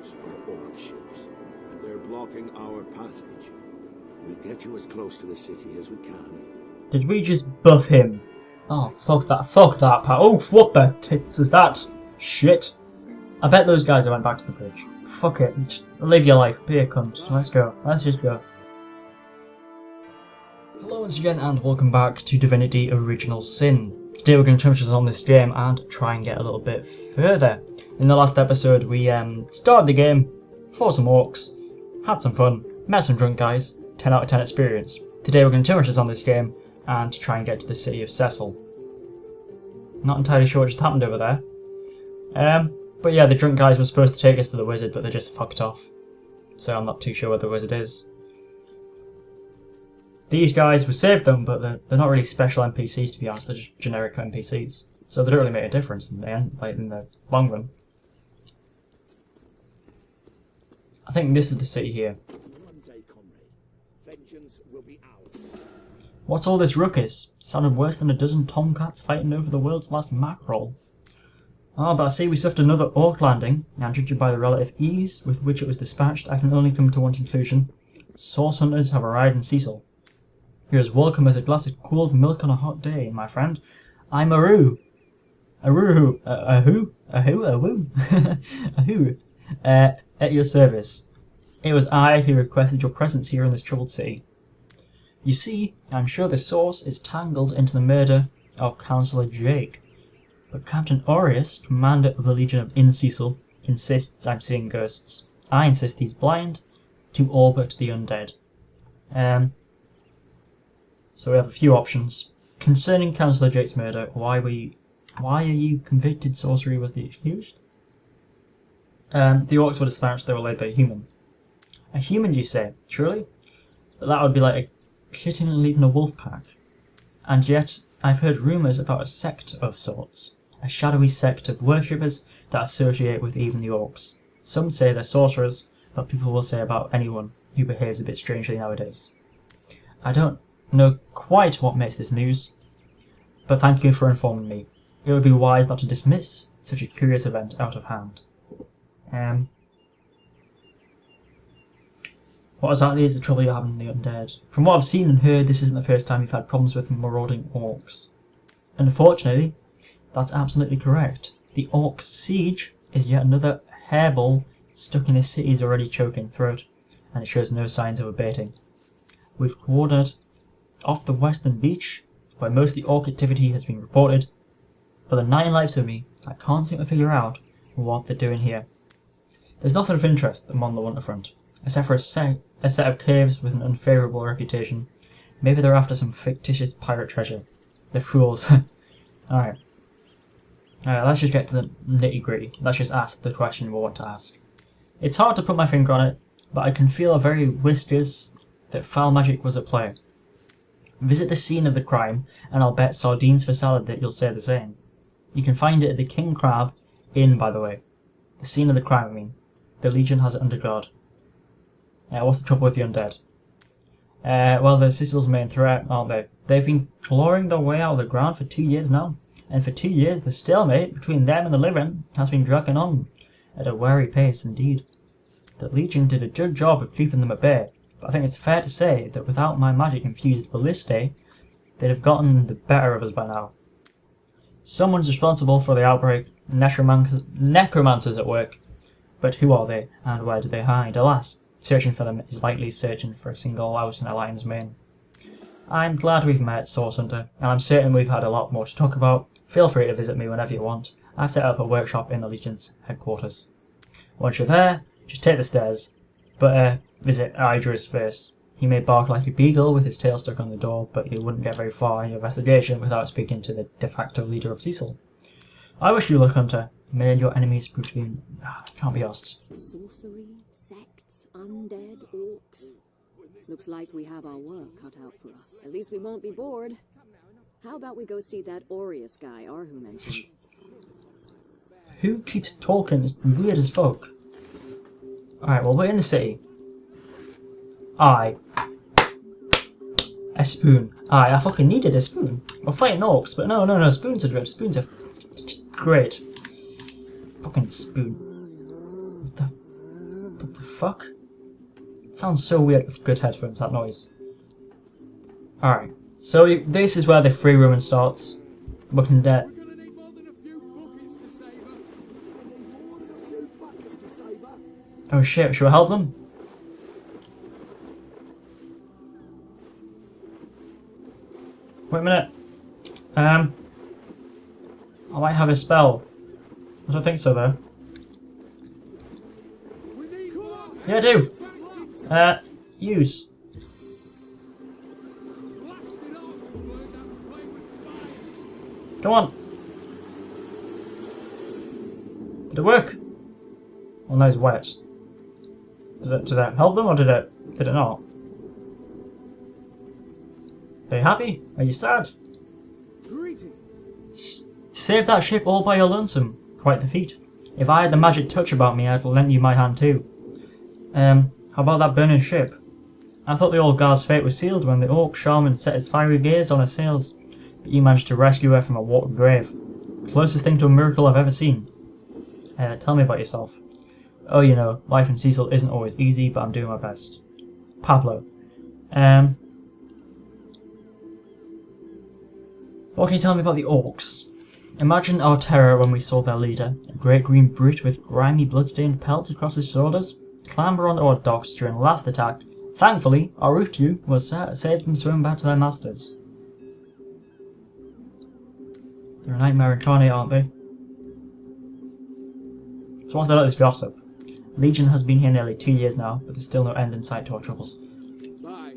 Those are orc ships, and they're blocking our passage. We'll get you as close to the city as we can. Did we just buff him? Oh, fuck that, pal. Oh, what the tits is that? Shit. I bet those guys went back to the bridge. Fuck it. Just live your life. Be a cunt. Let's go. Let's just go. Hello once again and welcome back to Divinity Original Sin. Today we're going to finish on this game and try and get a little bit further. In the last episode we started the game, fought some orcs, had some fun, met some drunk guys, 10 out of 10 experience. Today we're going to finish on this game and try and get to the city of Cecil. Not entirely sure what just happened over there. But yeah, the drunk guys were supposed to take us to the wizard, but they just fucked off. So I'm not too sure where the wizard is. These guys, we saved them, but they're not really special NPCs to be honest, they're just generic NPCs. So they don't really make a difference in the end, like in the long run. I think this is the city here. One day, comrade. Vengeance will be ours. What's all this ruckus? Sounded worse than a dozen tomcats fighting over the world's last mackerel. Ah, but I see we suffered another orc landing, and judging by the relative ease with which it was dispatched, I can only come to one conclusion. Source hunters have arrived in Cecil. You're as welcome as a glass of cooled milk on a hot day, my friend. I'm Aru. Aru, who? At your service. It was I who requested your presence here in this troubled city. You see, I'm sure the source is tangled into the murder of Councillor Jake. But Captain Aureus, commander of the Legion of Cecil, insists I'm seeing ghosts. I insist he's blind to all but the undead. So we have a few options. Concerning Councillor Jake's murder, why are you convicted sorcery was the accused? The orcs were dispatched, they were led by a human. A human, you say? Surely? But that would be like a kitten leading a wolf pack. And yet, I've heard rumours about a sect of sorts. A shadowy sect of worshippers that associate with even the orcs. Some say they're sorcerers, but people will say about anyone who behaves a bit strangely nowadays. I don't know quite what makes this news, but thank you for informing me. It would be wise not to dismiss such a curious event out of hand. What exactly is the trouble you're having with the undead? From what I've seen and heard, this isn't the first time you've had problems with marauding orcs. Unfortunately, that's absolutely correct. The orcs' siege is yet another hairball stuck in a city's already choking throat, and it shows no signs of abating. We've quartered off the western beach, where most of the orc activity has been reported. For the 9 lives of me, I can't seem to figure out what they're doing here. There's nothing of interest among the waterfront, except for a set of caves with an unfavourable reputation. Maybe they're after some fictitious pirate treasure. They're fools. Alright. Let's just get to the nitty gritty. Let's just ask the question we want to ask. It's hard to put my finger on it, but I can feel a very whispers that foul magic was at play. Visit the scene of the crime, and I'll bet sardines for salad that you'll say the same. You can find it at the King Crab Inn, by the way. The scene of the crime, I mean. The Legion has it under guard. What's the trouble with the undead? Well, they're Cecil's main threat, aren't they? They've been clawing their way out of the ground for 2 years now. And for 2 years, the stalemate between them and the living has been dragging on at a wary pace indeed. The Legion did a good job of keeping them at bay, but I think it's fair to say that without my magic-infused ballistae, they'd have gotten the better of us by now. Someone's responsible for the outbreak, necromancers at work. But who are they, and where do they hide? Alas, searching for them is likely searching for a single house in a lion's mane. I'm glad we've met, Source Hunter, and I'm certain we've had a lot more to talk about. Feel free to visit me whenever you want. I've set up a workshop in the Legion's headquarters. Once you're there, just take the stairs, but visit Idris first. He may bark like a beagle with his tail stuck on the door, but you wouldn't get very far in your investigation without speaking to the de facto leader of Cecil. I wish you luck, Hunter. May your enemies prove to be... can't be asked. Sorcery, sects, undead, orcs. Looks like we have our work cut out for us. At least we won't be bored. How about we go see that Aureus guy Arhu mentioned? Who keeps talking? It's weird as fuck. Alright, well, we're in the city. A spoon. I fucking needed a spoon. We're fighting orcs, but no, spoons are good. Spoons are great. Fucking spoon. What the fuck? It sounds so weird with good headphones, that noise. Alright, so this is where the free room starts. Looking dead. We're gonna need more than a few buckets to save her. We're gonna need more than a few buckets to save her. Oh shit, should we help them? Wait a minute. I might have a spell. I don't think so though. We need more. Yeah, I do. Use. Blasted orcs have learned how to play with fire. Come on. Did it work? Well, no, it's wet. Did that help them or did it not? Are you happy? Are you sad? Greetings. Save that ship all by your lonesome. Quite the feat. If I had the magic touch about me, I'd lend you my hand too. How about that burning ship? I thought the old guard's fate was sealed when the orc shaman set his fiery gaze on her sails, but you managed to rescue her from a warped grave. Closest thing to a miracle I've ever seen. Tell me about yourself. Oh, you know, life in Cecil isn't always easy, but I'm doing my best. Pablo. What can you tell me about the orcs? Imagine our terror when we saw their leader, a great green brute with grimy blood-stained pelts across his shoulders, clamber onto our docks during the last attack. Thankfully, our route to you was saved them swimming back to their masters. They're a nightmare incarnate, aren't they? So what's the latest gossip? Legion has been here nearly 2 years now, but there's still no end in sight to our troubles. Bye.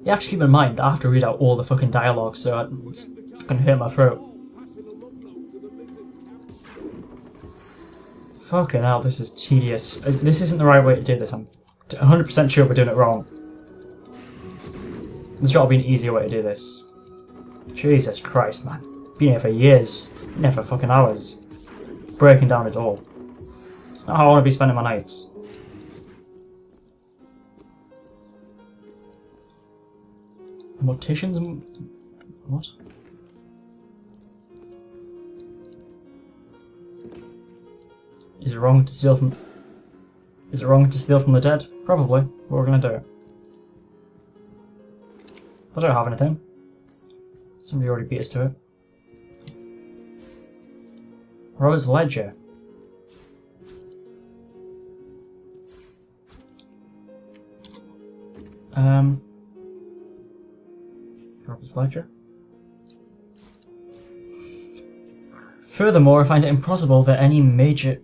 You have to keep in mind that I have to read out all the fucking dialogue, so it's gonna hurt my throat. Passing a love note to the lizard. Fucking hell, this is tedious. This isn't the right way to do this. I'm 100% sure we're doing it wrong. There's gotta be an easier way to do this. Jesus Christ, man. Been here for years. Been here for fucking hours. Breaking down it all. It's not how I want to be spending my nights. Morticians and... what? Is it wrong to steal from... Is it wrong to steal from the dead? Probably. What are we gonna do? I don't have anything. Somebody already beat us to it. Robert's ledger. Robert's ledger. Furthermore, I find it impossible that any major...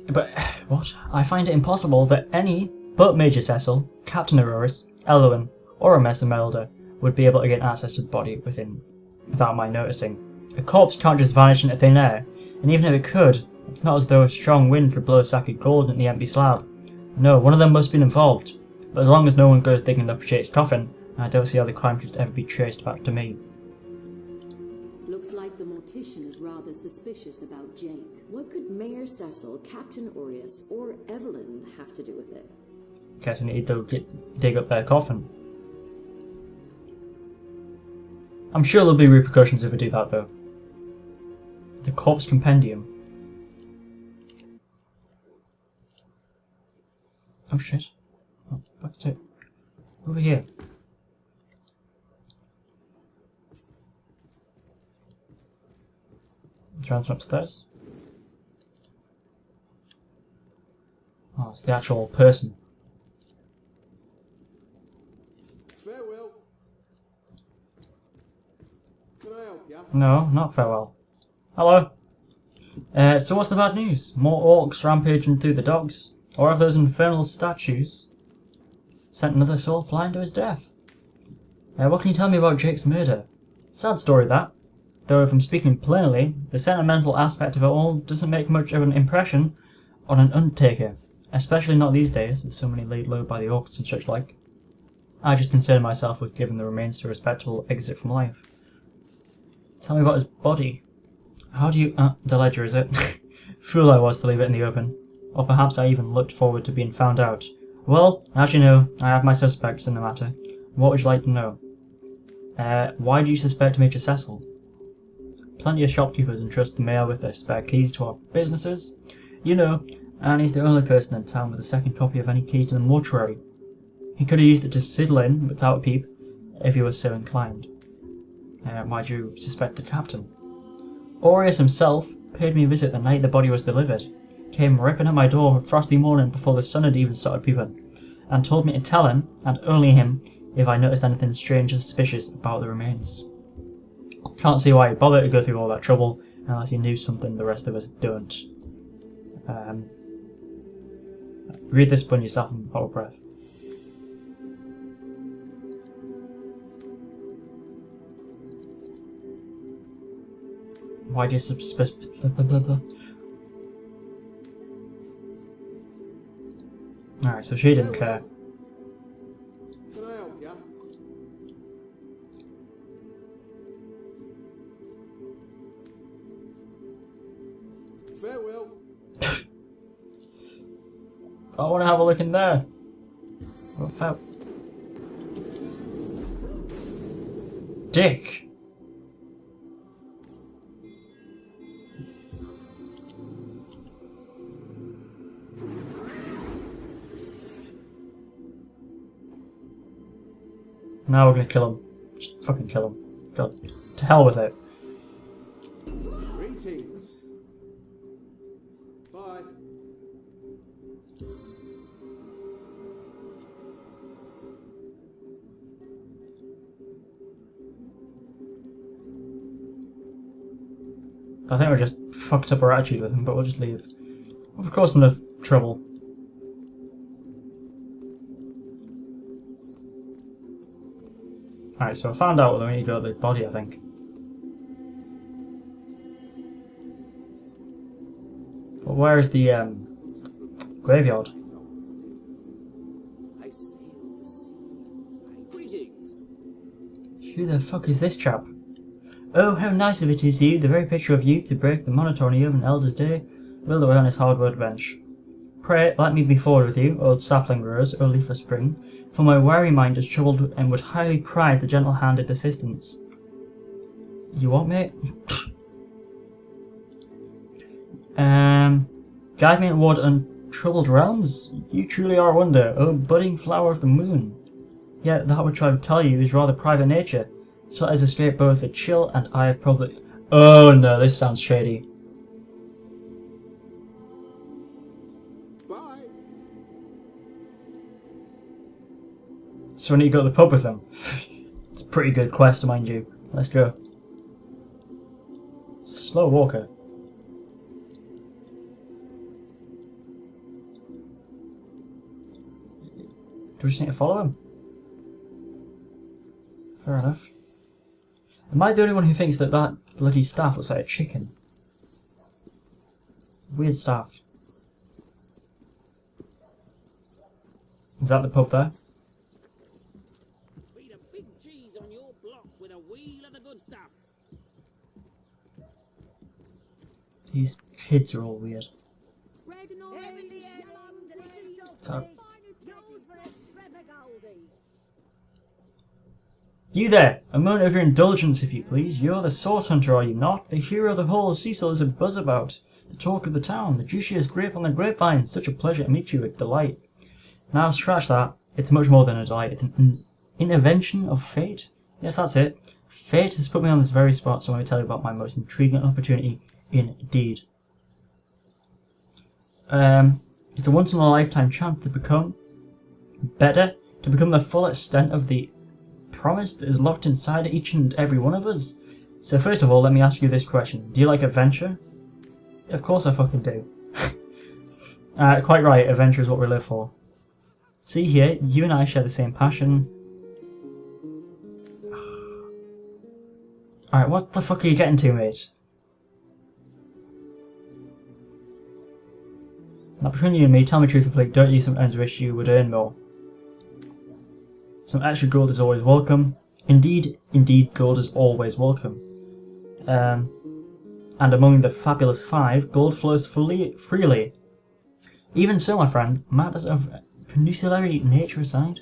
But, what? I find it impossible that any but Major Cecil, Captain Auroris, Elwyn, or a Mesmerelda would be able to get access to the body without my noticing. A corpse can't just vanish into thin air, and even if it could, it's not as though a strong wind could blow a sack of gold into the empty slab. No, one of them must have been involved, but as long as no one goes digging up Jake's coffin, I don't see how the crime could ever be traced back to me. Looks like the mortician is rather suspicious about Jake. What could Mayor Cecil, Captain Aureus, or Evelyn have to do with it? Guess we need to dig up their coffin. I'm sure there'll be repercussions if we do that though. The corpse compendium. Oh shit. Oh, back to over here. Transfer upstairs. Oh, it's the actual person. Farewell. Can I help ya? No, not farewell. Hello. So what's the bad news? More orcs rampaging through the dogs? Or have those infernal statues sent another soul flying to his death? What can you tell me about Jake's murder? Sad story that. Though if I'm speaking plainly, the sentimental aspect of it all doesn't make much of an impression on an undertaker. Especially not these days, with so many laid low by the orcs and such like. I just concern myself with giving the remains to a respectable exit from life. Tell me about his body. How do you... the ledger, is it? Fool I was to leave it in the open. Or perhaps I even looked forward to being found out. Well, as you know, I have my suspects in the matter. What would you like to know? Why do you suspect Major Cecil? Plenty of shopkeepers entrust the mayor with their spare keys to our businesses. You know, and he's the only person in town with a second copy of any key to the mortuary. He could have used it to sidle in without a peep, if he was so inclined. Why do you suspect the captain? Aureus himself paid me a visit the night the body was delivered. Came ripping at my door a frosty morning before the sun had even started peeping, and told me to tell him, and only him, if I noticed anything strange or suspicious about the remains. Can't see why he bothered to go through all that trouble unless he knew something the rest of us don't. Read this one yourself in hot breath. Why do you suspect? Alright, so she didn't care. Can I help ya? Farewell. I want to have a look in there. What felt? Dick. Now we're gonna kill him. Just fucking kill him. God, to hell with it. Greetings. Bye. I think we just fucked up our attitude with him, but we'll just leave. We've caused enough trouble. Alright, so I found out that we need to go to the body, I think. But where is the graveyard? I sailed the seas. Greetings. Who the fuck is this chap? Oh, how nice of it is you, the very picture of youth to break the monotony of an elder's day, whirled away on his hardwood bench. Pray, let me be forward with you, old sapling rose, O leafless spring, for my weary mind is troubled and would highly prize the gentle-handed assistance. You what, mate? Guide me toward untroubled realms? You truly are a wonder, O budding flower of the moon. Yet that which I would tell you is rather private nature, so as to escape both the chill and eye of public. Oh no, this sounds shady. Bye. So I need to go to the pub with them. It's a pretty good quest, mind you. Let's go. Slow walker. Do we just need to follow him? Fair enough. Am I the only one who thinks that that bloody staff looks like a chicken? Weird staff. Is that the pub there? Beat a big cheese on your block with a wheel of the good stuff. These kids are all weird. Red and orange, yellow and green. So, Yours for a scrap of goldie. you there! A moment of your indulgence, if you please. You're the source hunter, are you not? The hero of the whole of Cecil is a buzz about. The talk of the town, the juiciest grape on the grapevine. Such a pleasure to meet you, a delight. Now, scratch that. It's much more than a delight. It's an intervention of fate. Yes, that's it. Fate has put me on this very spot, so I want to tell you about my most intriguing opportunity indeed. It's a once-in-a-lifetime chance to become better, to become the full extent of the promise that is locked inside each and every one of us. So first of all, let me ask you this question. Do you like adventure? Of course I fucking do. Quite right, adventure is what we live for. See here, you and I share the same passion. Alright, what the fuck are you getting to, mate? Now between you and me, tell me truthfully, don't you sometimes wish you would earn more? Some extra gold is always welcome. Indeed, gold is always welcome. And among the fabulous five, gold flows freely. Even so, my friend, matters of peninsular nature aside.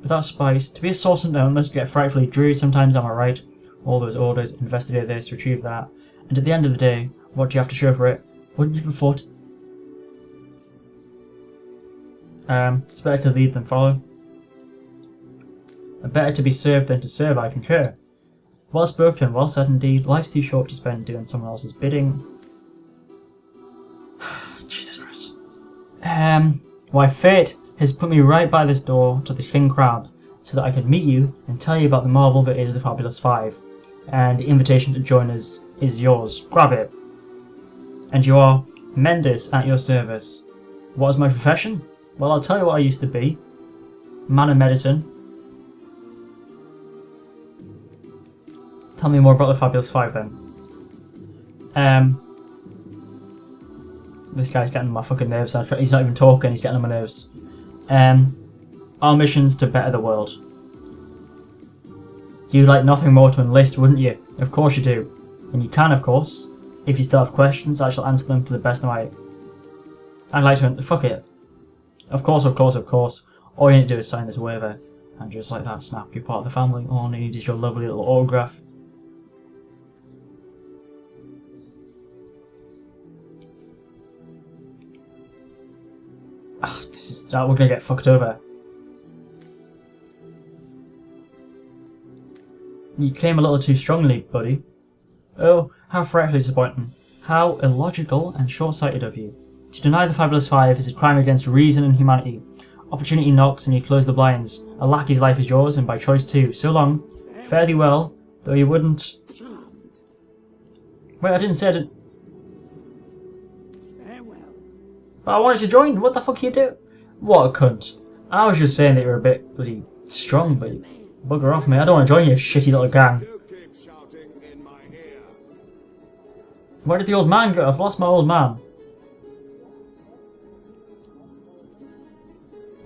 Without spice, to be a source unknown must get frightfully dreary sometimes, am I right? All those orders, investigate this, retrieve that, and at the end of the day, what do you have to show for it? Wouldn't you prefer to... It's better to lead than follow. And better to be served than to serve, I concur. Well spoken, well said indeed. Life's too short to spend doing someone else's bidding. Jesus Christ. Why fate has put me right by this door to the King Crab, so that I could meet you and tell you about the marvel that is the Fabulous Five. And the invitation to join us is yours. Grab it. And you are Mendes at your service. What is my profession? Well, I'll tell you what I used to be. Man of medicine. Tell me more about the Fabulous Five then. This guy's getting on my fucking nerves. He's not even talking, he's getting on my nerves. Our mission's to better the world. You'd like nothing more to enlist, wouldn't you? Of course you do. And you can, of course. If you still have questions, I shall answer them to the best of my... I'd like to... Fuck it. Of course, of course, of course. All you need to do is sign this waiver. And just like that, snap, you're part of the family. All I need is your lovely little autograph. We're gonna get fucked over. You came a little too strongly, buddy. Oh, how frightfully disappointing. How illogical and short-sighted of you. To deny the Fabulous Five is a crime against reason and humanity. Opportunity knocks and you close the blinds. A lackey's life is yours, and by choice too. So long. Fare thee well, though you wouldn't... Wait, I didn't say I didn't... But I wanted to join. What the fuck you do? What a cunt. I was just saying that you're a bit bloody strong, but you bugger off, mate. I don't want to join your shitty little gang. Where did the old man go? I've lost my old man.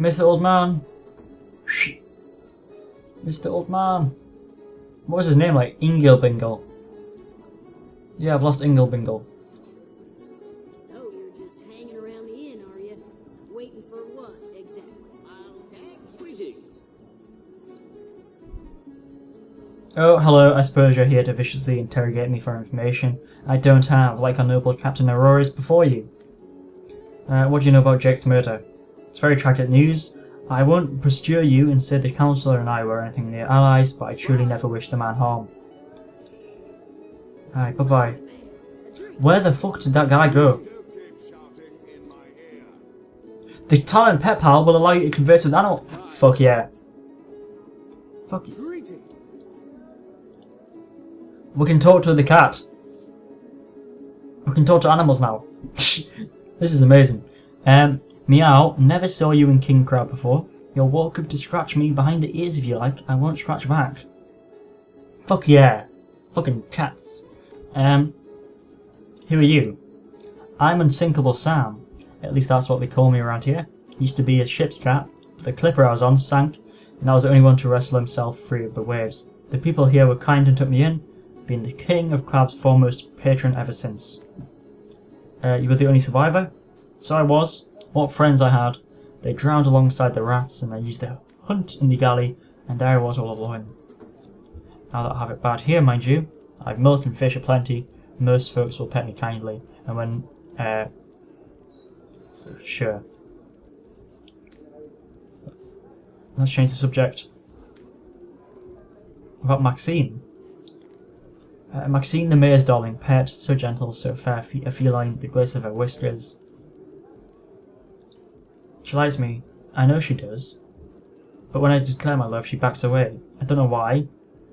Mr. Old Man. Mr. Old Man. What was his name like? Ingelbingle. Yeah, I've lost Ingelbingle. So you're just hanging around the inn, are you? Waiting for what, exactly? Greetings. Oh, hello. I suppose you're here to viciously interrogate me for information I don't have, like our noble Captain Aurora's before you. What do you know about Jake's murder? It's very tragic news. I won't pursue you and say the Councillor and I were anything near allies, but I truly never wish the man harm. Alright, bye-bye. Where the fuck did that guy go? The talent pet pal will allow you to converse with animals. Fuck yeah. Fuck you. We can talk to the cat. We can talk to animals now. This is amazing. Meow, never saw you in King Crab before. You're welcome to scratch me behind the ears if you like. I won't scratch back. Fuck yeah. Fucking cats. Who are you? I'm Unsinkable Sam. At least that's what they call me around here. Used to be a ship's cat, but the clipper I was on sank, and I was the only one to wrestle himself free of the waves. The people here were kind and took me in, being the king of Crab's foremost patron ever since. You were the only survivor? So I was. What friends I had. They drowned alongside the rats, and I used to hunt in the galley, and there I was all alone. Now that I have it bad here, mind you, I've milk and fish aplenty, most folks will pet me kindly, and when, sure. Let's change the subject. What about Maxine? Maxine the mayor's darling pet, so gentle, so fair, a feline, the grace of her whiskers. She likes me. I know she does. But when I declare my love, she backs away. I don't know why.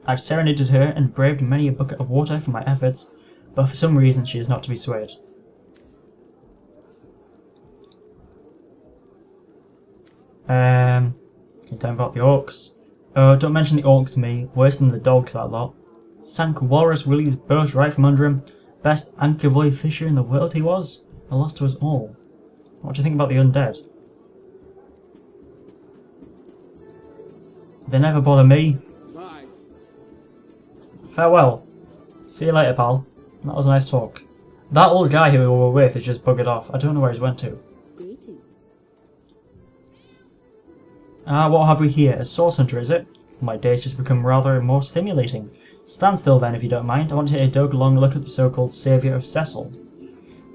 I've serenaded her and braved many a bucket of water for my efforts, but for some reason she is not to be swayed. Can you tell me about the orcs? Oh, don't mention the orcs to me. Worse than the dogs, that lot. Sank Walrus Willie's boat right from under him. Best anchor voy fisher in the world he was. A loss to us all. What do you think about the undead? They never bother me. Bye. Farewell. See you later, pal. That was a nice talk. That old guy who we were with is just buggered off. I don't know where he's went to. Greetings. What have we here? A source hunter, is it? My day's just become rather more stimulating. Stand still then, if you don't mind. I want to take a dog-long look at the so-called saviour of Cecil.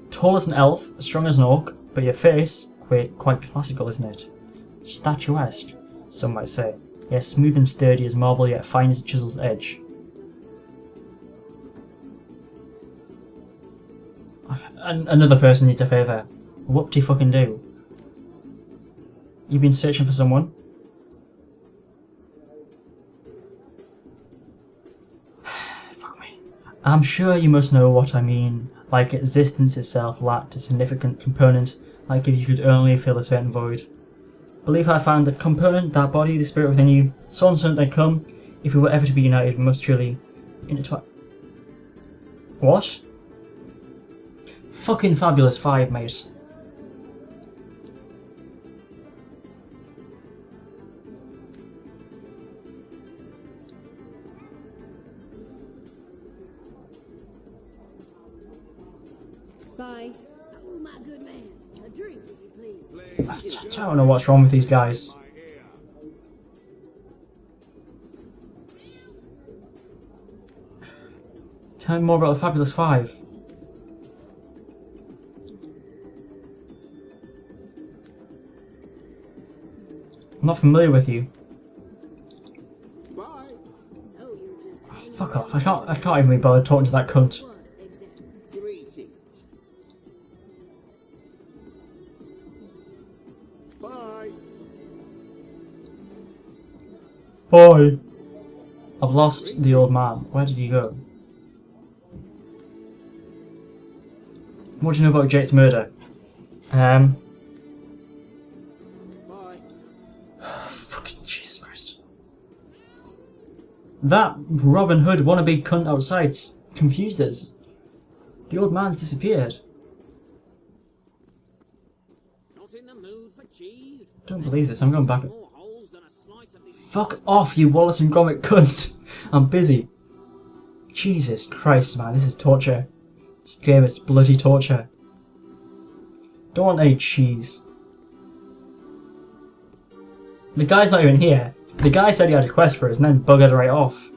Tall as an elf, strong as an orc, but your face, quite classical, isn't it? Statuesque, some might say. Yes, smooth and sturdy as marble, yet fine as a chisel's edge. Another person needs a favour. What do you fucking do? You've been searching for someone? Fuck me. I'm sure you must know what I mean. Like existence itself lacked a significant component, like if you could only fill a certain void. Believe I found the component, that body, the spirit within you. So and so they come. If we were ever to be united, we must truly intertwine. What? Fucking Fabulous 5, mate. Bye. Oh, my good man. A drink, if you please. I don't know what's wrong with these guys. Tell me more about the Fabulous 5. I'm not familiar with you. Bye. So you're just hanging Fuck off. I can't even be bothered talking to that cunt. what exactly? Greetings. Bye. Boy! I've lost the old man. Where did he go? What do you know about Jake's murder? Bye. Fucking Jesus Christ. That Robin Hood wannabe cunt outside's confused us. The old man's disappeared. Not in the mood for cheese. Don't believe this, I'm going back. More holes than a slice of this. Fuck off, you Wallace and Gromit cunt! I'm busy. Jesus Christ, man, this is torture. This game is bloody torture. Don't want any cheese. The guy's not even here. The guy said he had a quest for us and then buggered right off.